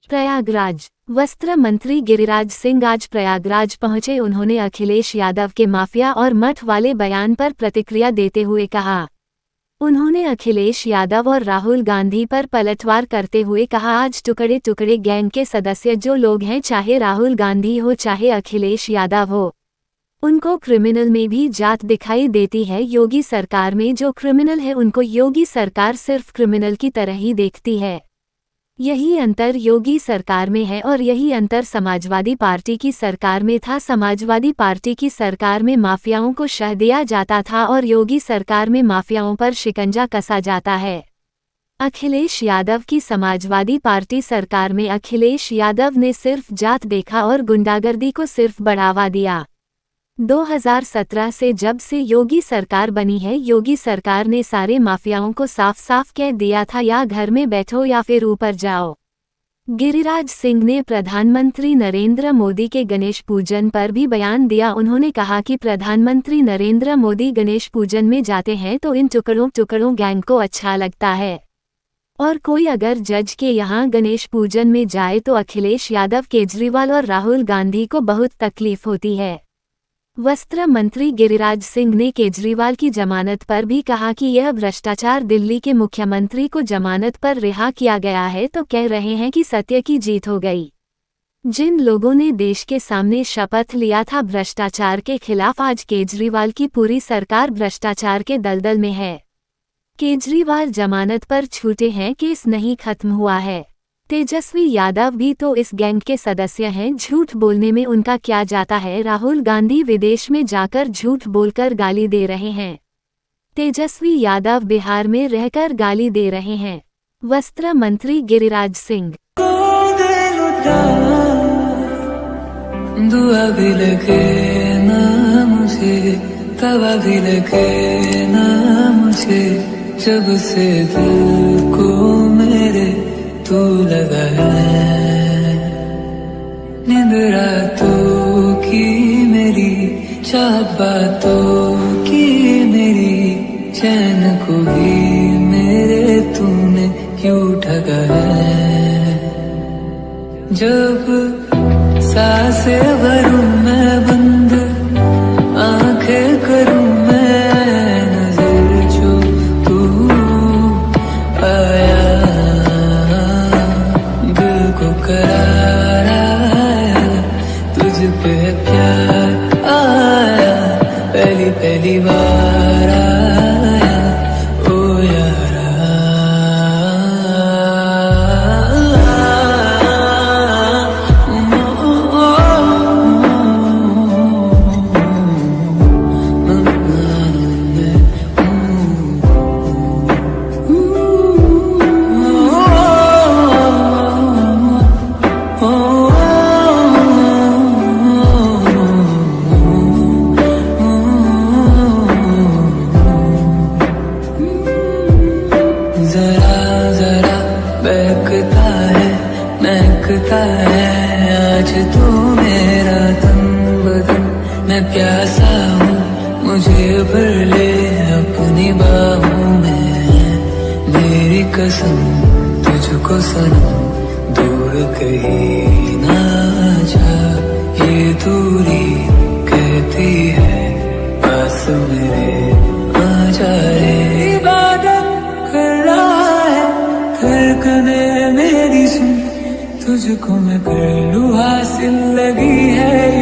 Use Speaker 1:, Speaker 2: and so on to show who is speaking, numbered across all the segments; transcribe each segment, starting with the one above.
Speaker 1: प्रयागराज। वस्त्र मंत्री गिरिराज सिंह आज प्रयागराज पहुंचे। उन्होंने अखिलेश यादव के माफिया और मठ वाले बयान पर प्रतिक्रिया देते हुए कहा। उन्होंने अखिलेश यादव और राहुल गांधी पर पलटवार करते हुए कहा, आज टुकड़े टुकड़े गैंग के सदस्य जो लोग हैं, चाहे राहुल गांधी हो चाहे अखिलेश यादव हो, उनको क्रिमिनल में भी जात दिखाई देती है। योगी सरकार में जो क्रिमिनल है उनको योगी सरकार सिर्फ क्रिमिनल की तरह ही देखती है। यही अंतर योगी सरकार में है और यही अंतर समाजवादी पार्टी की सरकार में था। समाजवादी पार्टी की सरकार में माफियाओं को शह दिया जाता था और योगी सरकार में माफियाओं पर शिकंजा कसा जाता है। अखिलेश यादव की समाजवादी पार्टी सरकार में अखिलेश यादव ने सिर्फ जात देखा और गुंडागर्दी को सिर्फ बढ़ावा दिया। 2017 से जब से योगी सरकार बनी है, योगी सरकार ने सारे माफियाओं को साफ साफ कह दिया था, या घर में बैठो या फिर ऊपर जाओ। गिरिराज सिंह ने प्रधानमंत्री नरेंद्र मोदी के गणेश पूजन पर भी बयान दिया। उन्होंने कहा कि प्रधानमंत्री नरेंद्र मोदी गणेश पूजन में जाते हैं तो इन टुकड़ों गैंग को अच्छा लगता है, और कोई अगर जज के यहाँ गणेश पूजन में जाए तो अखिलेश यादव, केजरीवाल और राहुल गांधी को बहुत तकलीफ होती है। वस्त्र मंत्री गिरिराज सिंह ने केजरीवाल की जमानत पर भी कहा कि यह भ्रष्टाचार, दिल्ली के मुख्यमंत्री को जमानत पर रिहा किया गया है तो कह रहे हैं कि सत्य की जीत हो गई। जिन लोगों ने देश के सामने शपथ लिया था भ्रष्टाचार के खिलाफ, आज केजरीवाल की पूरी सरकार भ्रष्टाचार के दलदल में है। केजरीवाल जमानत पर छूटे हैं, केस नहीं खत्म हुआ है। तेजस्वी यादव भी तो इस गैंग के सदस्य हैं। झूठ बोलने में उनका क्या जाता है। राहुल गांधी विदेश में जाकर झूठ बोलकर गाली दे रहे हैं। तेजस्वी यादव बिहार में रहकर गाली दे रहे हैं। वस्त्र मंत्री गिरिराज सिंह।
Speaker 2: दुआ भी लगे ना मुझे, तवा भी लगे ना मुझे, जब से दिल को मेरे तू लगा है। नींद रातों की मेरी, चाहत बातों की मेरी, चैन को भी मेरे तूने क्यों ठगा है। जब सांसें भरूं मैं बंद, आंखें करूं मैं नजर, जो तू आया दिल को करार आया, तुझ पे प्यार आया, पहली बार आया ओ यारा। जरा बहकता है, महकता है आज तू मेरा तन बदन। मैं प्यासा हूँ, मुझे भर ले अपनी बाहों में। मेरी कसम तुझको सनम, दूर कहीं ना जा। ये दूरी कहती है पास मेरे आ जाए। धड़कने मेरी सुन, तुझको मैं कर लूं हासिल लगी है।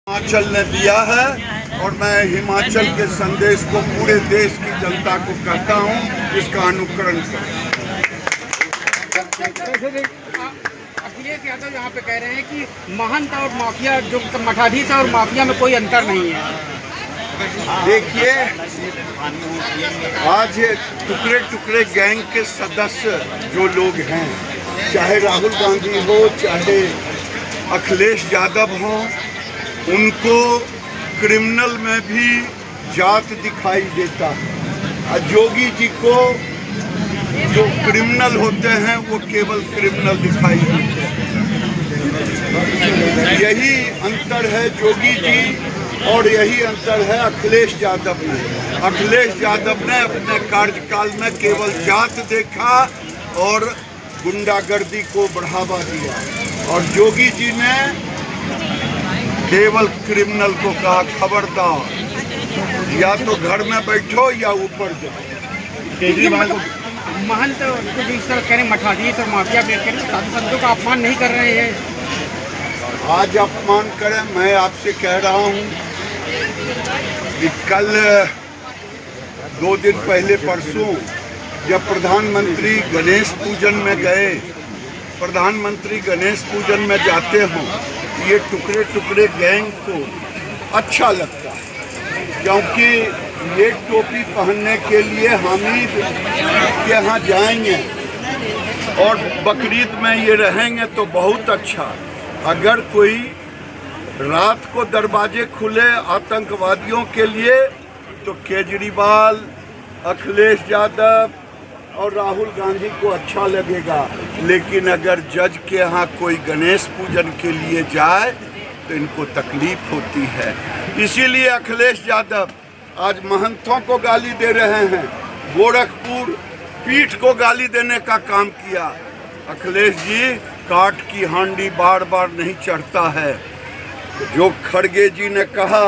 Speaker 3: हिमाचल ने दिया है और मैं हिमाचल के संदेश को पूरे देश की जनता को करता हूं, इसका अनुकरण करें।
Speaker 4: अखिलेश यादव यहाँ पे कह रहे हैं कि महंत और माफिया, जो मठाधीश और माफिया में कोई अंतर नहीं है।
Speaker 3: देखिए, आज टुकड़े टुकड़े गैंग के सदस्य जो लोग हैं, चाहे राहुल गांधी हो चाहे अखिलेश यादव हो, उनको क्रिमिनल में भी जात दिखाई देता है। योगी जी को जो क्रिमिनल होते हैं वो केवल क्रिमिनल दिखाई देते हैं। यही अंतर है जोगी जी और यही अंतर है अखिलेश यादव में। अखिलेश यादव ने अपने कार्यकाल में केवल जात देखा और गुंडागर्दी को बढ़ावा दिया, और जोगी जी ने केवल क्रिमिनल को कहा खबरदार, या तो घर में बैठो या ऊपर जाओ।
Speaker 4: केजरीवाल को महंत को जिस तरह कह रहे हैं मठाधीश और माफिया बेच कर साधु संतों का अपमान नहीं कर रहे हैं।
Speaker 3: आज अपमान करें, मैं आपसे कह रहा हूं कि कल 2 दिन पहले परसों जब प्रधानमंत्री गणेश पूजन में गए, प्रधानमंत्री गणेश पूजन में जाते हों, ये टुकड़े टुकड़े गैंग को अच्छा लगता है, क्योंकि ये टोपी पहनने के लिए हामिद के यहाँ जाएंगे और बकरीद में ये रहेंगे तो बहुत अच्छा। अगर कोई रात को दरवाजे खुले आतंकवादियों के लिए तो केजरीवाल, अखिलेश यादव और राहुल गांधी को अच्छा लगेगा, लेकिन अगर जज के यहाँ कोई गणेश पूजन के लिए जाए तो इनको तकलीफ होती है। इसीलिए अखिलेश यादव आज महंतों को गाली दे रहे हैं, गोरखपुर पीठ को गाली देने का काम किया। अखिलेश जी, काठ की हांडी बार बार नहीं चढ़ता है। जो खड़गे जी ने कहा,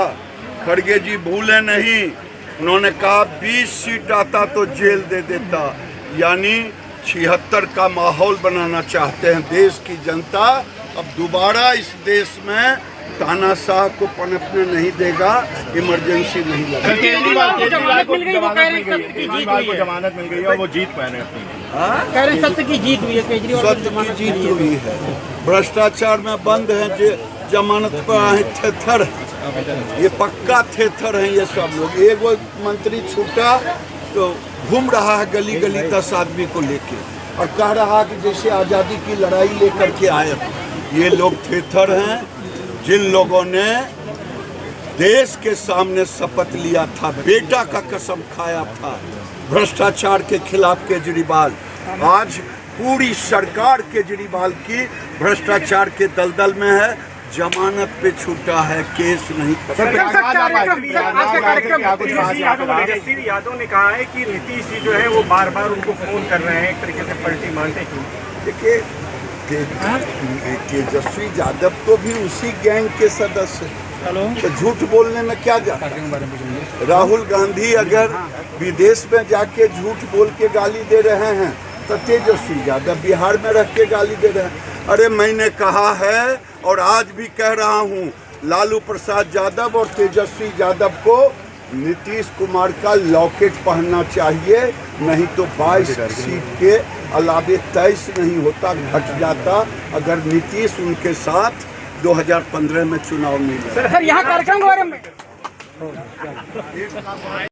Speaker 3: खड़गे जी भूले नहीं, उन्होंने कहा 20 सीट आता तो जेल दे देता, यानी 76 का माहौल बनाना चाहते हैं देश की जनता। अब दोबारा इस देश में तानाशाह को पनपने नहीं देगा, इमरजेंसी नहीं लगेगी।
Speaker 4: केजरीवाल को जमानत मिल गई
Speaker 5: और वो जीत पाए हैं।
Speaker 4: कह रहे हैं सत्य की जीत हुई है, केजरीवाल
Speaker 3: सत्य की जीत हुई है। भ्रष्टाचार में बंद है, जो जमानत पर आए थेथर, ये पक्का थेथर हैं ये सब लोग। एक वो मंत्री छूटा तो घूम रहा है गली गली 10 आदमी को लेके और कह रहा कि जैसे आज़ादी की लड़ाई लेकर के आए। ये लोग थेथर हैं जिन लोगों ने देश के सामने शपथ लिया था, बेटा का कसम खाया था भ्रष्टाचार के खिलाफ। केजरीवाल, आज पूरी सरकार केजरीवाल की भ्रष्टाचार के दलदल में है, जमानत पे छूटा है, केस नहीं
Speaker 5: तेजस्वी यादव ने कहा है कि नीतीश जी जो है वो बार बार उनको फोन कर रहे हैं, एक तरीके से पलटी मारने की।
Speaker 3: देखिए, तेजस्वी यादव तो भी उसी गैंग के सदस्य हैं, तो झूठ बोलने में क्या जाता है। राहुल गांधी अगर विदेश में जाके झूठ बोल के गाली दे रहे हैं तो तेजस्वी यादव बिहार में रख के गाली दे रहे हैं। अरे मैंने कहा है और आज भी कह रहा हूँ, लालू प्रसाद यादव और तेजस्वी यादव को नीतीश कुमार का लॉकेट पहनना चाहिए, नहीं तो 22 सीट के अलावे 23 नहीं होता, घट जाता अगर नीतीश उनके साथ 2015 में चुनाव नहीं लड़ा।
Speaker 4: सर यहाँ कार्यक्रम के बारे में